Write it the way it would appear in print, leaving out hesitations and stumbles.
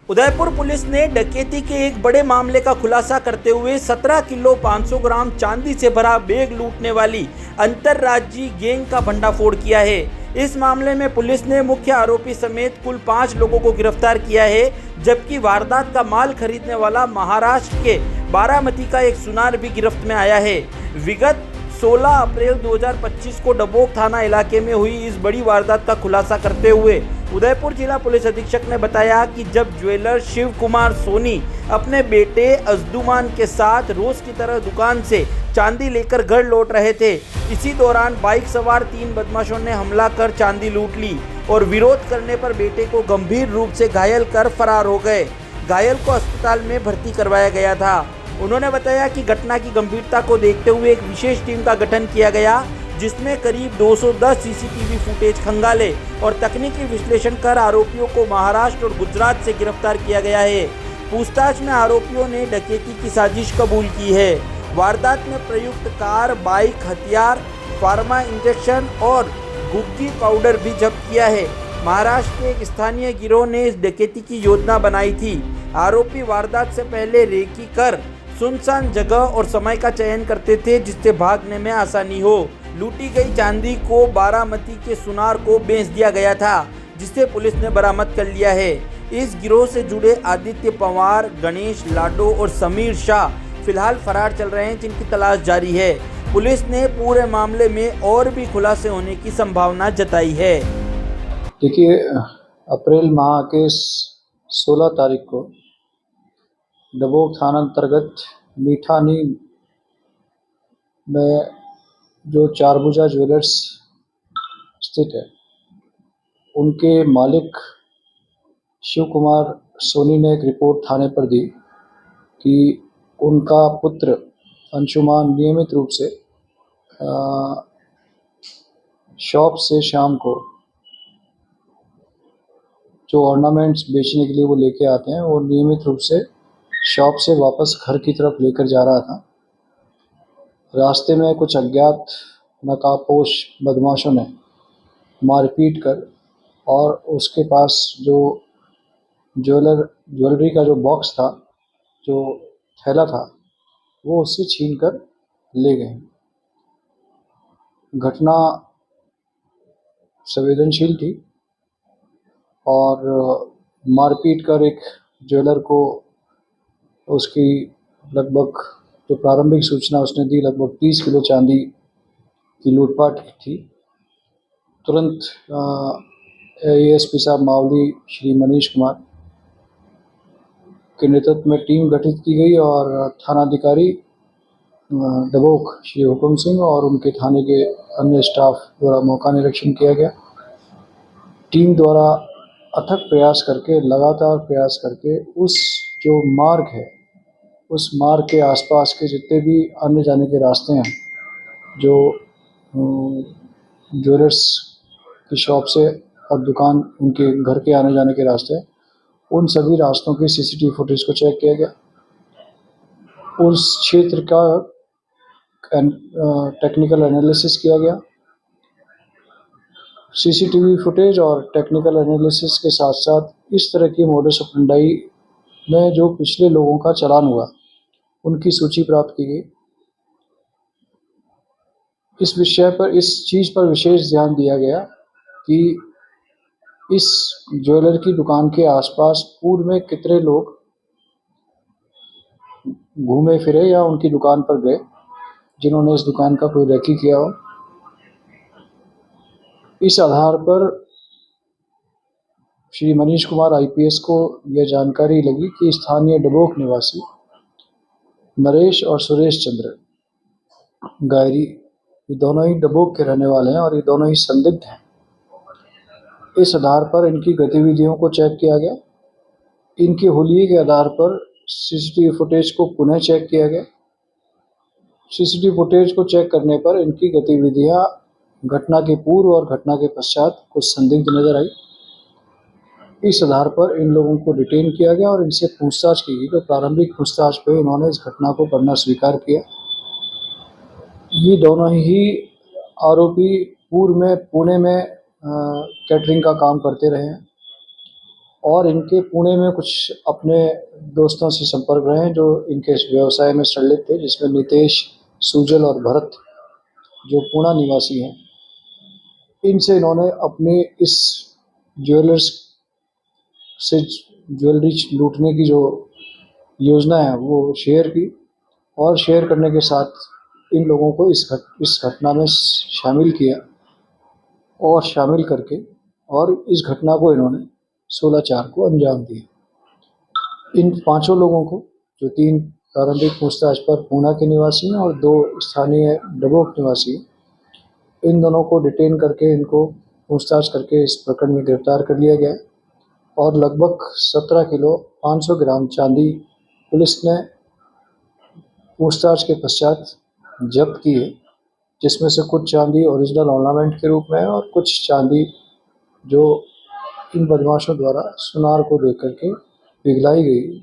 Udaipur police ने डकैती के एक बड़े मामले का खुलासा करते हुए 17 किलो 500 ग्राम चांदी से भरा बैग लूटने वाली अंतर्राज्यीय गैंग का भंडाफोड़ किया है। इस मामले में पुलिस ने मुख्य आरोपी समेत कुल 5 लोगों को गिरफ्तार किया है, जबकि वारदात का माल खरीदने वाला महाराष्ट्र के बारामती का एक सुनार भी गिरफ्त में आया है। विगत 16 अप्रैल 2025 को डबोक थाना इलाके में हुई इस बड़ी वारदात का खुलासा करते हुए उदयपुर जिला पुलिस अधीक्षक ने बताया कि जब ज्वेलर शिव कुमार सोनी अपने बेटे अज़दुमान के साथ रोज की तरह दुकान से चांदी लेकर घर लौट रहे थे, इसी दौरान बाइक सवार 3 बदमाशों ने हमला कर चांदी लूट ली और विरोध करने पर बेटे को गंभीर रूप से घायल कर फरार हो गए। घायल को अस्पताल में भर्ती करवाया गया था। उन्होंने बताया कि घटना की गंभीरता को देखते हुए एक विशेष टीम का गठन किया गया, जिसमें करीब 210 सीसीटीवी फुटेज खंगाले और तकनीकी विश्लेषण कर आरोपियों को महाराष्ट्र और गुजरात से गिरफ्तार किया गया है। पूछताछ में आरोपियों ने डकैती की साजिश कबूल की है। वारदात में प्रयुक्त कार, बाइक, हथियार, फार्मा इंजेक्शन और गुग्गी पाउडर भी जब्त किया है। महाराष्ट्र के एक स्थानीय गिरोह ने इस डकैती की योजना बनाई थी। आरोपी वारदात से पहले रेकी कर सुनसान जगह और समय का चयन करते थे, जिससे भागने में आसानी हो। लूटी गई चांदी को बारामती के सुनार को बेच दिया गया था, जिसे पुलिस ने बरामद कर लिया है। इस गिरोह से जुड़े आदित्य पवार, गणेश लाडो और समीर शाह फिलहाल फरार चल रहे हैं, जिनकी तलाश जारी है। पुलिस ने पूरे मामले में और भी खुलासे होने की संभावना जताई है। देखिए, अप्रैल माह के 16 तारीख को डबोक थाना अंतर्गत मीठानी में जो चारभुजा ज्वेलर्स स्थित है, उनके मालिक शिव कुमार सोनी ने एक रिपोर्ट थाने पर दी कि उनका पुत्र अंशुमान नियमित रूप से शॉप से शाम को जो ऑर्नामेंट्स बेचने के लिए वो लेके आते हैं, वो नियमित रूप से शॉप से वापस घर की तरफ लेकर जा रहा था। रास्ते में कुछ अज्ञात नकाबपोश बदमाशों ने मारपीट कर और उसके पास जो ज्वेलरी का जो बॉक्स था, जो थैला था, वो उससे छीन कर ले गए। घटना संवेदनशील थी और मारपीट कर एक ज्वेलर को उसकी लगभग जो प्रारंभिक सूचना उसने दी, लगभग 30 किलो चांदी की लूटपाट थी। तुरंत एएसपी साहब मावली श्री मनीष कुमार के नेतृत्व में टीम गठित की गई और थानाधिकारी डबोक श्री हुकुम सिंह और उनके थाने के अन्य स्टाफ द्वारा मौका निरीक्षण किया गया। टीम द्वारा अथक प्रयास करके, लगातार प्रयास करके उस जो मार्ग है, उस मार्ग के आसपास के जितने भी आने जाने के रास्ते हैं, जो ज्वेलर्स की शॉप से और दुकान उनके घर के आने जाने के रास्ते हैं, उन सभी रास्तों की सीसीटीवी फुटेज को चेक किया गया। उस क्षेत्र का टेक्निकल एनालिसिस किया गया। सीसीटीवी फुटेज और टेक्निकल एनालिसिस के साथ साथ इस तरह की मोडस ऑपरेंडाई में जो पिछले लोगों का चालान हुआ, उनकी सूची प्राप्त की गई। इस विषय पर, इस चीज़ पर विशेष ध्यान दिया गया कि इस ज्वेलर की दुकान के आसपास पूर्व में कितने लोग घूमे फिरे या उनकी दुकान पर गए, जिन्होंने इस दुकान का कोई रेकी किया हो। इस आधार पर श्री मनीष कुमार आईपीएस को यह जानकारी लगी कि स्थानीय डबोक निवासी नरेश और सुरेश चंद्र गायरी, ये दोनों ही डबोक के रहने वाले हैं और ये दोनों ही संदिग्ध हैं। इस आधार पर इनकी गतिविधियों को चेक किया गया। इनके हुलिये के आधार पर सीसीटीवी फुटेज को पुनः चेक किया गया। सीसीटीवी फुटेज को चेक करने पर इनकी गतिविधियां घटना के पूर्व और घटना के पश्चात कुछ संदिग्ध नजर आई। इस आधार पर इन लोगों को डिटेन किया गया और इनसे पूछताछ की गई। तो प्रारंभिक पूछताछ पे इन्होंने इस घटना को करना स्वीकार किया। ये दोनों ही आरोपी पूर्व में पुणे में कैटरिंग का काम करते रहे हैं और इनके पुणे में कुछ अपने दोस्तों से संपर्क रहे हैं जो इनके इस व्यवसाय में संलिप्त थे, जिसमें नितेश, सुजल और भरत जो पुणे निवासी हैं। इनसे इन्होंने अपने इस ज्वेलर्स से ज्वेलरी लूटने की जो योजना है वो शेयर की, और शेयर करने के साथ इन लोगों को इस घटना में शामिल किया, और शामिल करके और इस घटना को इन्होंने 16/4 को अंजाम दिया। इन पांचों लोगों को, जो 3 प्रारंभिक पूछताछ पर पूना के निवासी हैं और 2 स्थानीय डबोक निवासी हैं, इन दोनों को डिटेन करके इनको पूछताछ करके इस प्रकरण में गिरफ्तार कर लिया गया और लगभग 17 किलो 500 ग्राम चांदी पुलिस ने पूछताछ के पश्चात जब्त की है, जिसमें से कुछ चांदी ओरिजिनल ऑर्नामेंट के रूप में है और कुछ चांदी जो इन बदमाशों द्वारा सुनार को देख करके पिघलाई गई।